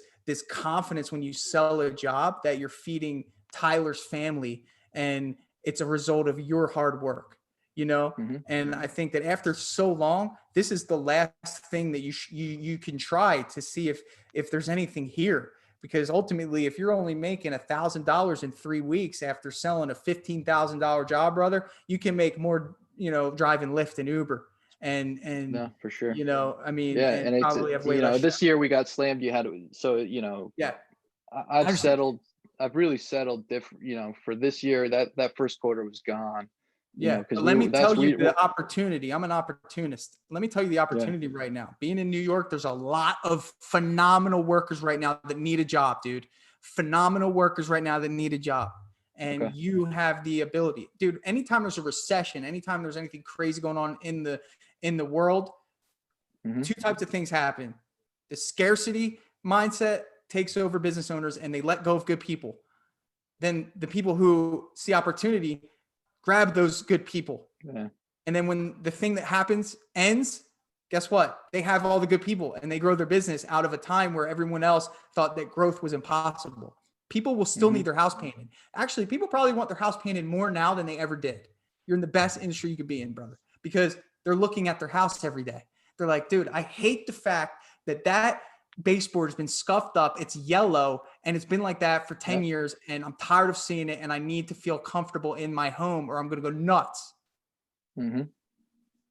Speaker 1: confidence when you sell a job that you're feeding Tyler's family, and it's a result of your hard work, And I think that after so long, this is the last thing that you can try to see if there's anything here. because ultimately, if you're only making $1,000 in 3 weeks after selling a $15,000 job, brother, you can make more, driving Lyft and Uber. And
Speaker 2: No, for sure.
Speaker 1: I mean,
Speaker 2: Yeah,
Speaker 1: and
Speaker 2: and it's,
Speaker 1: probably have way less
Speaker 2: this
Speaker 1: stress.
Speaker 2: year we got slammed. You had so
Speaker 1: Yeah.
Speaker 2: I've
Speaker 1: I understand.
Speaker 2: settled. I've really settled different. For this year, that first quarter was gone.
Speaker 1: Yeah.
Speaker 2: Because
Speaker 1: But let me tell you
Speaker 2: we're
Speaker 1: the opportunity. I'm an opportunist. Let me tell you the opportunity right now. Being in New York, there's a lot of phenomenal workers right now that need a job, dude. Phenomenal workers right now that need a job. And
Speaker 2: Okay.
Speaker 1: you have the ability, dude. Anytime there's a recession, anytime there's anything crazy going on in the world, two types of things happen. The scarcity mindset takes over business owners and they let go of good people. Then the people who see opportunity grab those good people.
Speaker 2: Yeah.
Speaker 1: And then when the thing that happens ends, guess what? They have all the good people and they grow their business out of a time where everyone else thought that growth was impossible. People will still need their house painted. Actually, people probably want their house painted more now than they ever did. You're in the best industry you could be in, brother, because they're looking at their house every day. They're like, dude, I hate the fact that baseboard has been scuffed up. It's yellow and it's been like that for 10 years. And I'm tired of seeing it. And I need to feel comfortable in my home or I'm going to go nuts.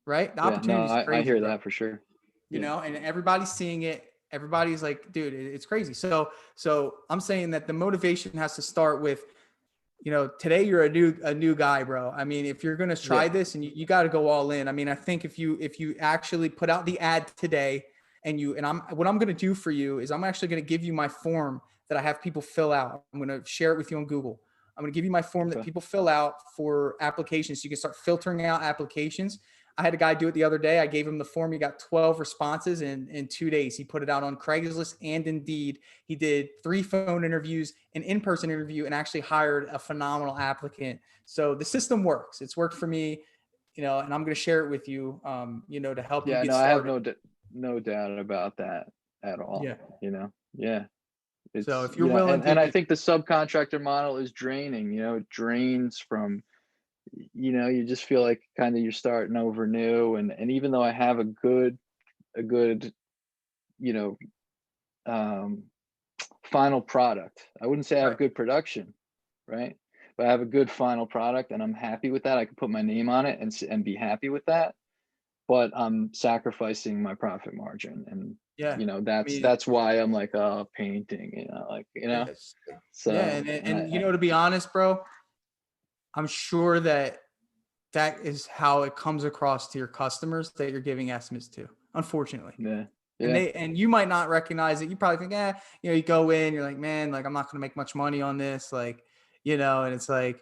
Speaker 1: Right? The opportunity is crazy.
Speaker 2: I hear that for sure.
Speaker 1: And everybody's seeing it. Everybody's like, dude, it's crazy. So I'm saying that the motivation has to start with, today you're a new guy, bro. I mean, if you're going to try this and you got to go all in. I mean, I think if you actually put out the ad today and what I'm going to do for you is I'm actually going to give you my form that I have people fill out. I'm going to share it with you on Google. I'm going to give you my form that people fill out for applications. So you can start filtering out applications. I had a guy do it the other day. I gave him the form. He got 12 responses in 2 days. He put it out on Craigslist and Indeed. He did 3 phone interviews, an in-person interview, and actually hired a phenomenal applicant. So the system works. It's worked for me, and I'm going to share it with you, to help you get started.
Speaker 2: I have no doubt about that at all.
Speaker 1: Yeah.
Speaker 2: It's,
Speaker 1: so if you're willing
Speaker 2: and I think the subcontractor model is draining, it drains from, you just feel like kind of you're starting over new. And even though I have a good, final product, I wouldn't say I have good production, right? But I have a good final product and I'm happy with that. I can put my name on it and be happy with that. But I'm sacrificing my profit margin. And, that's why I'm like, painting,
Speaker 1: Yes.
Speaker 2: So,
Speaker 1: and to be honest, bro, I'm sure that is how it comes across to your customers that you're giving estimates to, unfortunately.
Speaker 2: Yeah.
Speaker 1: And you might not recognize it. You probably think, you go in, you're like, man, like I'm not going to make much money on this. Like, and it's like,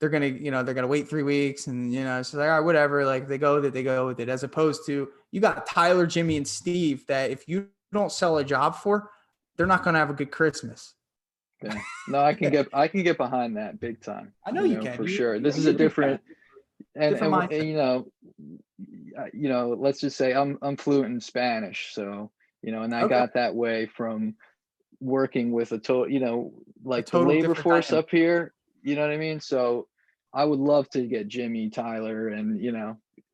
Speaker 1: they're going to wait 3 weeks and, it's just like, all right, whatever. Like they go with it, as opposed to you got Tyler, Jimmy, and Steve that if you don't sell a job for, they're not going to have a good Christmas.
Speaker 2: Yeah. No, I can get behind that big time.
Speaker 1: I know you can
Speaker 2: for sure. This is a different, and
Speaker 1: mindset.
Speaker 2: let's just say I'm fluent in Spanish. So, and I got that way from working with a total, like the labor force up here, you know what I mean? So I would love to get Jimmy, Tyler, and,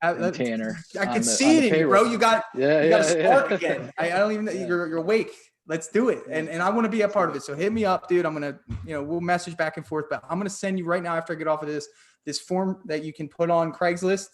Speaker 2: and Tanner.
Speaker 1: I could see it in you, bro. You got to spark again. I don't even know you're awake. Let's do it. And I want to be a part of it. So hit me up, dude. I'm going to, we'll message back and forth, but I'm going to send you right now after I get off of this form that you can put on Craigslist.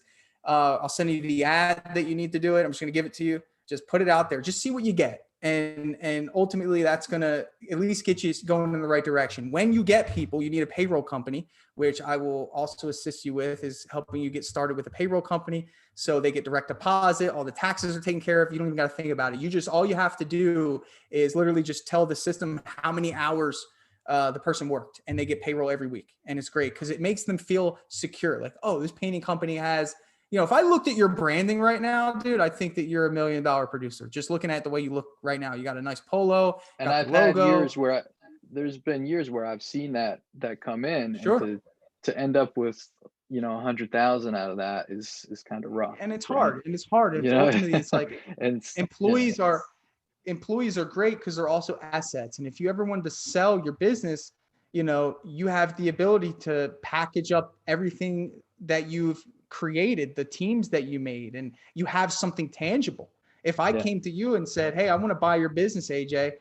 Speaker 1: I'll send you the ad that you need to do it. I'm just going to give it to you. Just put it out there. Just see what you get. And ultimately that's going to at least get you going in the right direction. When you get people, you need a payroll company, which I will also assist you with, is helping you get started with a payroll company. So they get direct deposit, all the taxes are taken care of. You don't even got to think about it. All you have to do is literally just tell the system how many hours the person worked, and they get payroll every week. And it's great because it makes them feel secure. Like, oh, this painting company has, if I looked at your branding right now, dude, I think that you're $1 million producer. Just looking at the way you look right now, you got a nice polo,
Speaker 2: and I've had years where there's been years where I've seen that come in, and to end up with, 100,000 out of that is kind of rough.
Speaker 1: And it's hard. And ultimately it's like employees are great because they're also assets. And if you ever wanted to sell your business, you have the ability to package up everything that you've created, the teams that you made, and you have something tangible. If I came to you and said, hey, I want to buy your business, AJ,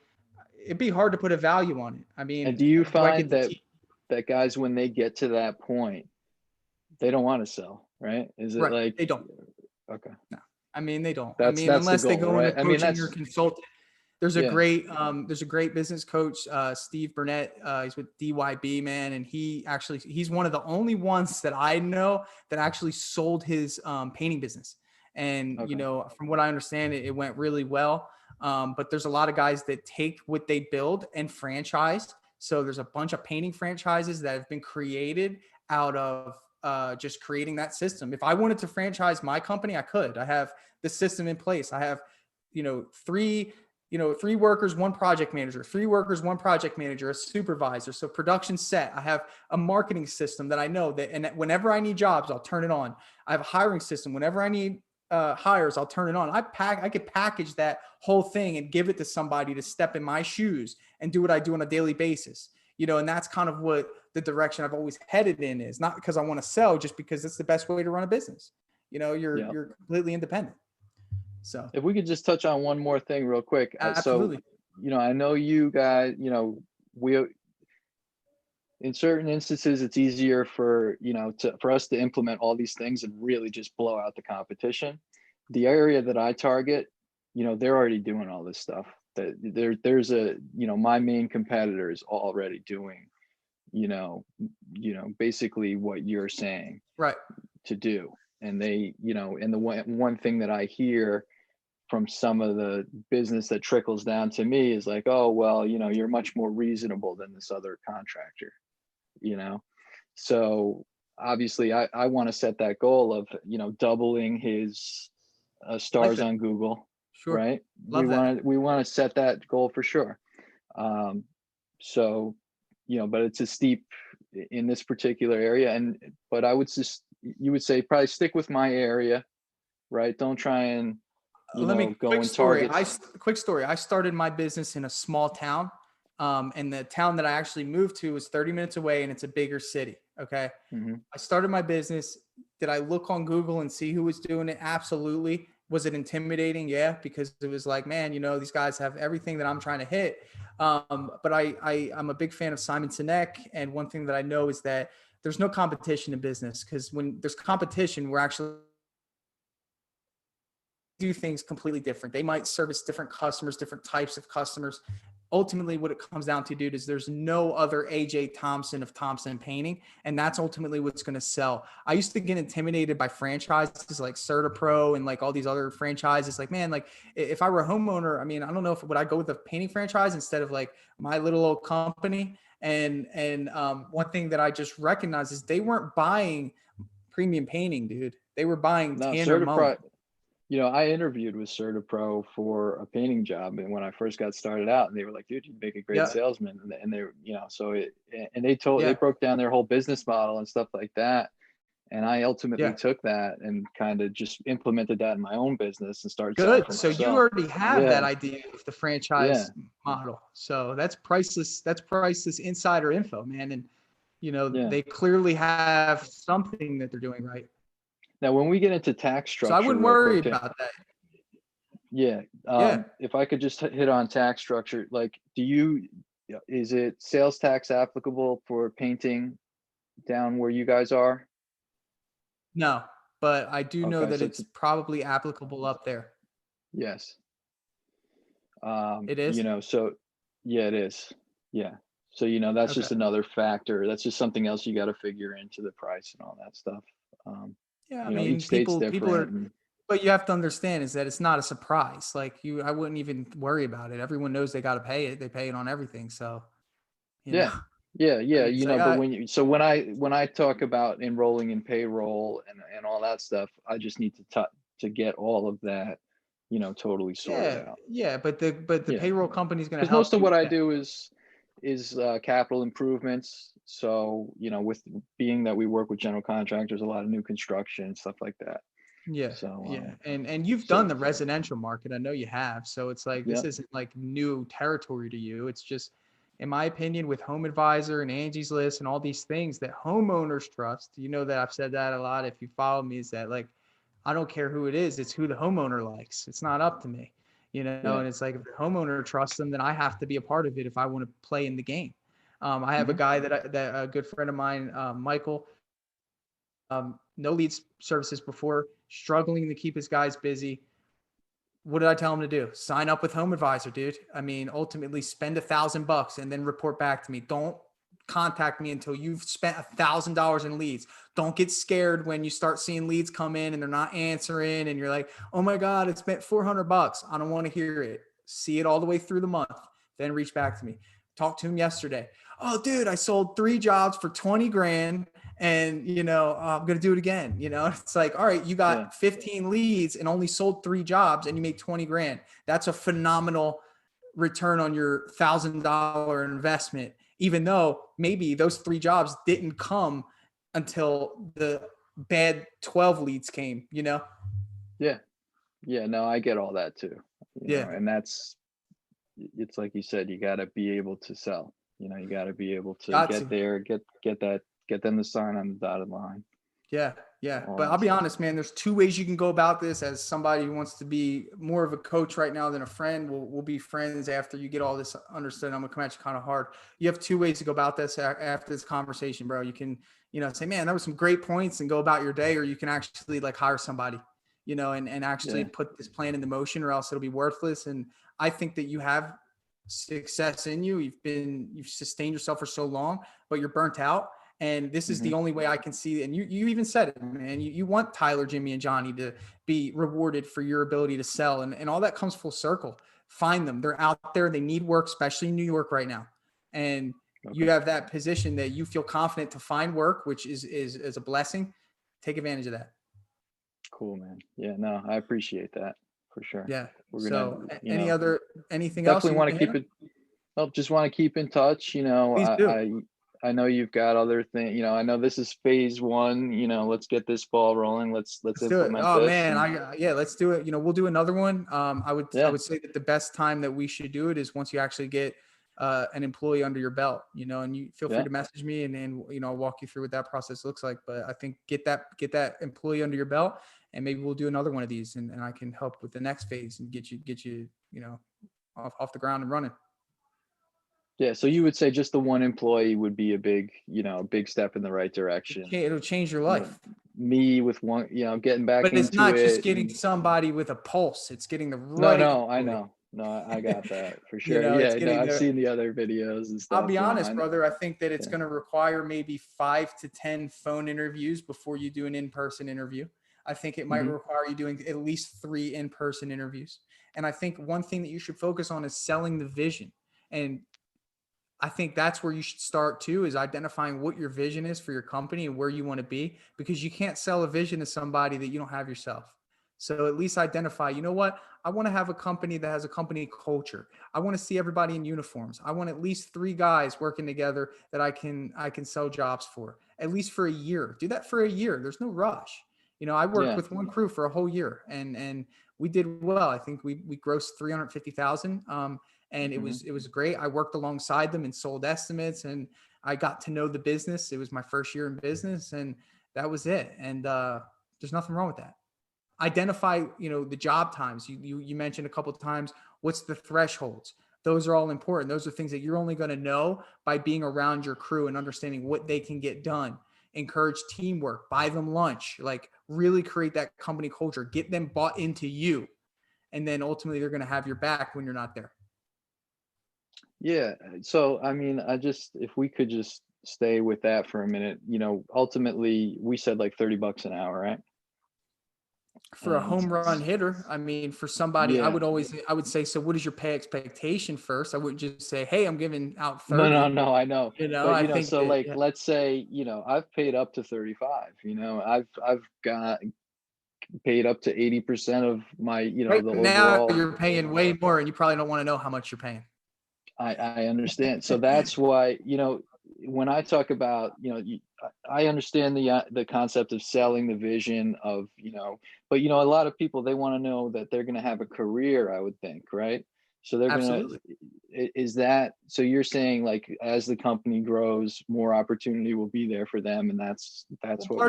Speaker 1: it'd be hard to put a value on it. I mean,
Speaker 2: And do you
Speaker 1: do I get
Speaker 2: find
Speaker 1: to
Speaker 2: that
Speaker 1: keep?
Speaker 2: guys, when they get to that point, they don't want to sell, right? Is it
Speaker 1: Right.
Speaker 2: like,
Speaker 1: They don't.
Speaker 2: okay,
Speaker 1: No. I mean, they don't. I
Speaker 2: that's
Speaker 1: mean,
Speaker 2: the
Speaker 1: unless they
Speaker 2: goal,
Speaker 1: go into
Speaker 2: right? I mean,
Speaker 1: coaching or
Speaker 2: that's,
Speaker 1: consulting.
Speaker 2: yeah,
Speaker 1: There's a great business coach, Steve Burnett. He's with DYB, man, and he's one of the only ones that I know that actually sold his painting business. And
Speaker 2: okay.
Speaker 1: from what I understand, it went really well. But there's a lot of guys that take what they build and franchise. So there's a bunch of painting franchises that have been created out of just creating that system. If I wanted to franchise my company, I could. I have the system in place. I have, three workers, one project manager, three workers, one project manager, a supervisor. So production set. I have a marketing system that I know that, and whenever I need jobs, I'll turn it on. I have a hiring system. Whenever I need hires, I'll turn it on. I could package that whole thing and give it to somebody to step in my shoes and do what I do on a daily basis. And that's kind of what the direction I've always headed in is, not because I want to sell, just because it's the best way to run a business. You're completely independent. So
Speaker 2: If we could just touch on one more thing real quick.
Speaker 1: absolutely.
Speaker 2: So, I know you guys, we, in certain instances, it's easier for, for us to implement all these things and really just blow out the competition. The area that I target, they're already doing all this stuff. There's a, my main competitor is already doing, basically what you're saying
Speaker 1: Right.
Speaker 2: to do. And they, and the one thing that I hear from some of the business that trickles down to me is like, oh, well, you're much more reasonable than this other contractor, so obviously I want to set that goal of, doubling his stars on Google.
Speaker 1: Sure.
Speaker 2: Right.
Speaker 1: Love that.
Speaker 2: We want to set that goal for sure. So, but it's a steep in this particular area. But you would say probably stick with my area, right? Don't try and, go and target.
Speaker 1: Quick story. I started my business in a small town. And the town that I actually moved to was 30 minutes away, and it's a bigger city. Okay.
Speaker 2: Mm-hmm.
Speaker 1: I started my business. Did I look on Google and see who was doing it? Absolutely. Was it intimidating? Yeah, because it was like, man, these guys have everything that I'm trying to hit. But I'm a big fan of Simon Sinek. And one thing that I know is that there's no competition in business, because when there's competition, we're actually do things completely different. They might service different customers, different types of customers. Ultimately, what it comes down to, dude, is there's no other AJ Thomsen of Thomsen Painting. And that's ultimately what's going to sell. I used to get intimidated by franchises like CertaPro and like all these other franchises. Like, man, like if I were a homeowner, I mean, I don't know if would I go with a painting franchise instead of like my little old company. And one thing that I just recognized is they weren't buying premium painting, dude. They were buying Tanner Mullen.
Speaker 2: I interviewed with CertaPro for a painting job, and when I first got started out, and they were like, "Dude, you'd make a great salesman," and they, they broke down their whole business model and stuff like that, and I ultimately took that and kind of just implemented that in my own business and started.
Speaker 1: Good. So you already have that idea of the franchise model. So that's priceless. That's priceless insider info, man. And they clearly have something that they're doing right.
Speaker 2: Now, when we get into tax structure,
Speaker 1: so I wouldn't worry about that.
Speaker 2: Yeah. If I could just hit on tax structure, like, is it sales tax applicable for painting down where you guys are?
Speaker 1: No, but I do know that it's probably applicable up there.
Speaker 2: Yes.
Speaker 1: It is?
Speaker 2: So yeah, it is. Yeah. So, that's just another factor. That's just something else you got to figure into the price and all that stuff.
Speaker 1: I mean,
Speaker 2: each state's different.
Speaker 1: But you have to understand is that it's not a surprise. Like I wouldn't even worry about it. Everyone knows they got to pay it. They pay it on everything. So,
Speaker 2: yeah. But when I talk about enrolling in payroll and all that stuff, I just need to get all of that, totally sorted out.
Speaker 1: Yeah. But the payroll company is going to
Speaker 2: help.
Speaker 1: Because
Speaker 2: most of what I do is capital improvements. So, with being that we work with general contractors, a lot of new construction, stuff like that.
Speaker 1: Yeah. So, And you've done the residential market. I know you have. So it's like, this isn't like new territory to you. It's just, in my opinion, with Home Advisor and Angie's List and all these things that homeowners trust, that I've said that a lot. If you follow me, is that like, I don't care who it is. It's who the homeowner likes. It's not up to me. And it's like, if the homeowner trusts them, then I have to be a part of it if I want to play in the game. I have a guy that a good friend of mine, Michael, no leads services before, struggling to keep his guys busy. What did I tell him to do? Sign up with Home Advisor, dude. I mean, ultimately spend $1,000 and then report back to me. Don't contact me until you've spent $1,000 in leads. Don't get scared when you start seeing leads come in and they're not answering and you're like, oh my God, it spent $400. I don't want to hear it. See it all the way through the month. Then reach back to me. Talked to him yesterday. Oh, dude, I sold 3 jobs for 20 grand and, I'm going to do it again. It's like, all right, you got 15 leads and only sold 3 jobs and you made 20 grand. That's a phenomenal return on your $1,000 investment, even though maybe those 3 jobs didn't come until the bad 12 leads came,
Speaker 2: Yeah. Yeah. No, I get all that too. And it's like you said, you got to be able to sell, you got to be able to get there, get them to sign on the dotted line.
Speaker 1: Yeah. But I'll be honest, man, there's 2 ways you can go about this. As somebody who wants to be more of a coach right now than a friend, we'll be friends after you get all this understood. I'm gonna come at you kind of hard. You have 2 ways to go about this after this conversation, bro. You can, say, man, that was some great points and go about your day, or you can actually like hire somebody, and actually put this plan into motion, or else it'll be worthless. And I think that you have success in you. You've sustained yourself for so long, but you're burnt out. And this is the only way I can see. And you even said it, man, you want Tyler, Jimmy, and Johnny to be rewarded for your ability to sell. And all that comes full circle. Find them. They're out there. They need work, especially in New York right now. And you have that position that you feel confident to find work, which is a blessing. Take advantage of that.
Speaker 2: Cool, man. Yeah, no, I appreciate that for sure.
Speaker 1: Yeah.
Speaker 2: We're gonna,
Speaker 1: anything else?
Speaker 2: Definitely want to keep it. Oh, just want to keep in touch.
Speaker 1: Please do.
Speaker 2: I know you've got other things, I know this is phase 1, let's get this ball rolling. Let's
Speaker 1: do it.
Speaker 2: implement
Speaker 1: Oh
Speaker 2: this.
Speaker 1: man. Let's do it. We'll do another one. I would say that the best time that we should do it is once you actually get an employee under your belt, and you feel free to message me and I'll walk you through what that process looks like. But I think get that employee under your belt, and maybe we'll do another one of these and I can help with the next phase and get you, off the ground and running.
Speaker 2: Yeah. So you would say just the one employee would be a big step in the right direction.
Speaker 1: It'll change your life.
Speaker 2: Me with one, getting back into it. But
Speaker 1: it's not just getting somebody with a pulse. It's getting the right.
Speaker 2: No, I know. No, I got that for sure. I've seen the other videos and stuff.
Speaker 1: I'll be honest, brother. I think that it's going to require maybe 5 to 10 phone interviews before you do an in-person interview. I think it might require you doing at least 3 in-person interviews. And I think one thing that you should focus on is selling the vision. And I think that's where you should start too, is identifying what your vision is for your company and where you want to be, because you can't sell a vision to somebody that you don't have yourself. So at least identify, what? I want to have a company that has a company culture. I want to see everybody in uniforms. I want at least 3 guys working together that I can sell jobs for, at least for a year. Do that for a year. There's no rush. I worked with one crew for a whole year and we did well. I think we grossed 350,000. And it was great. I worked alongside them and sold estimates, and I got to know the business. It was my first year in business, and that was it. And there's nothing wrong with that. Identify, the job times. You mentioned a couple of times, what's the thresholds? Those are all important. Those are things that you're only going to know by being around your crew and understanding what they can get done. Encourage teamwork, buy them lunch, like really create that company culture, get them bought into you. And then ultimately they're going to have your back when you're not there.
Speaker 2: Yeah. So, I mean, if we could just stay with that for a minute, ultimately we said like $30 an hour, right?
Speaker 1: For a home run hitter. I mean, for somebody, I would say, so what is your pay expectation first? I wouldn't just say, hey, I'm giving out 30.
Speaker 2: No, I know. But,
Speaker 1: I think
Speaker 2: so that, let's say, I've paid up to 35, I've got paid up to 80% of my,
Speaker 1: right
Speaker 2: the
Speaker 1: now
Speaker 2: overall.
Speaker 1: You're paying way more and you probably don't want to know how much you're paying.
Speaker 2: I understand. So that's why, when I talk about, I understand the concept of selling the vision of, but, a lot of people, they want to know that they're going to have a career, I would think, right? So they're going to, so you're saying like, as the company grows, more opportunity will be there for them. And that's what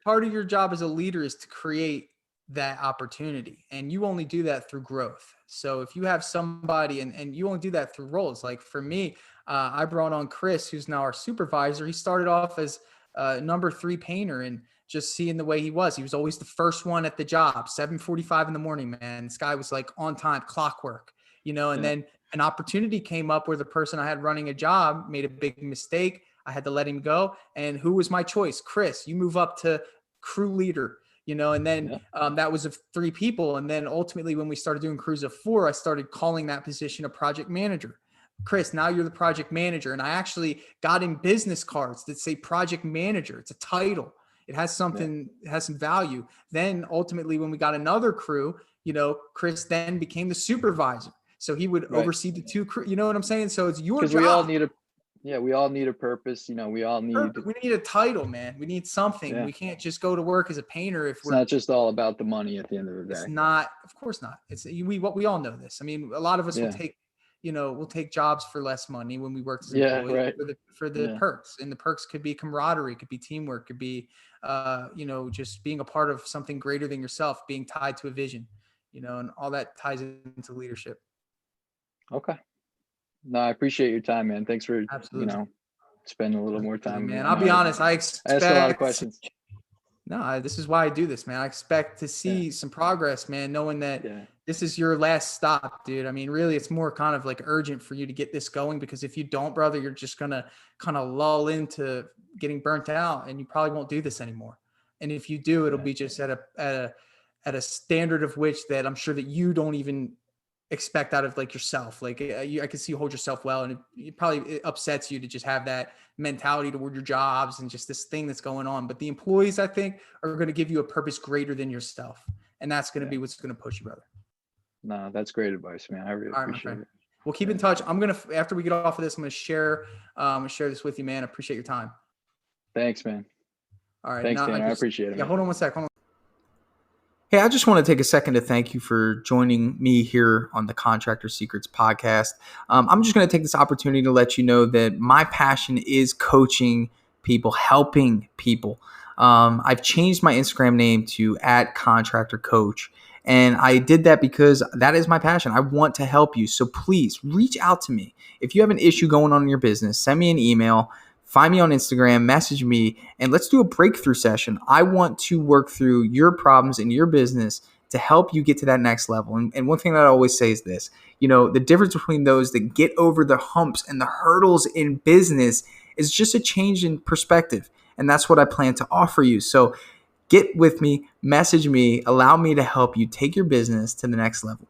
Speaker 1: part of your job as a leader is to create that opportunity. And you only do that through growth. So if you have somebody and you only do that through roles, like for me, I brought on Chris, who's now our supervisor. He started off as number 3 painter, and just seeing the way he was always the first one at the job, 7:45 in the morning, man. This guy was like on time, clockwork, and then an opportunity came up where the person I had running a job made a big mistake. I had to let him go. And who was my choice? Chris, you move up to crew leader, and then that was of 3 people. And then ultimately when we started doing crews of 4, I started calling that position a project manager. Chris, now you're the project manager. And I actually got in business cards that say project manager. It's a title. It has something, it has some value. Then ultimately when we got another crew, Chris then became the supervisor. So he would oversee the 2 crew. You know what I'm saying? So it's your job.
Speaker 2: We all need a purpose. We all need
Speaker 1: a title, man. We need something. We can't just go to work as a painter if
Speaker 2: it's not just all about the money at the end of the day.
Speaker 1: It's not, of course not. We all know this. I mean, a lot of us will take, we'll take jobs for less money when we work as employees for the perks. And the perks could be camaraderie, could be teamwork, could be just being a part of something greater than yourself, being tied to a vision, and all that ties into leadership.
Speaker 2: Okay. No, I appreciate your time, man. Thanks for spending a little more time.
Speaker 1: Man, I'll be honest. I asked
Speaker 2: a lot of questions.
Speaker 1: No, this is why I do this, man. I expect to see some progress, man, knowing that this is your last stop, dude. I mean, really, it's more kind of like urgent for you to get this going, because if you don't, brother, you're just going to kind of lull into getting burnt out, and you probably won't do this anymore. And if you do, it'll be just at a standard of which that I'm sure that you don't even expect out of like yourself. Like I can see you hold yourself well, and it upsets you to just have that mentality toward your jobs and just this thing that's going on. But the employees, I think, are going to give you a purpose greater than yourself. And that's going to be what's going to push you, brother.
Speaker 2: No, that's great advice, man. I really appreciate it.
Speaker 1: We'll keep in touch. I'm going to, after we get off of this, I'm going to share this with you, man. I appreciate your time.
Speaker 2: Thanks, man.
Speaker 1: All right.
Speaker 2: Thanks, Dan. I appreciate it.
Speaker 1: Yeah.
Speaker 2: Man.
Speaker 1: Hold on one sec. Hey, I just want to take a second to thank you for joining me here on the Contractor Secrets podcast. I'm just going to take this opportunity to let you know that my passion is coaching people, helping people. I've changed my Instagram name to @contractorcoach. And I did that because that is my passion. I want to help you. So please reach out to me. If you have an issue going on in your business, send me an email. Find me on Instagram, message me, and let's do a breakthrough session. I want to work through your problems in your business to help you get to that next level. And one thing that I always say is this, the difference between those that get over the humps and the hurdles in business is just a change in perspective. And that's what I plan to offer you. So get with me, message me, allow me to help you take your business to the next level.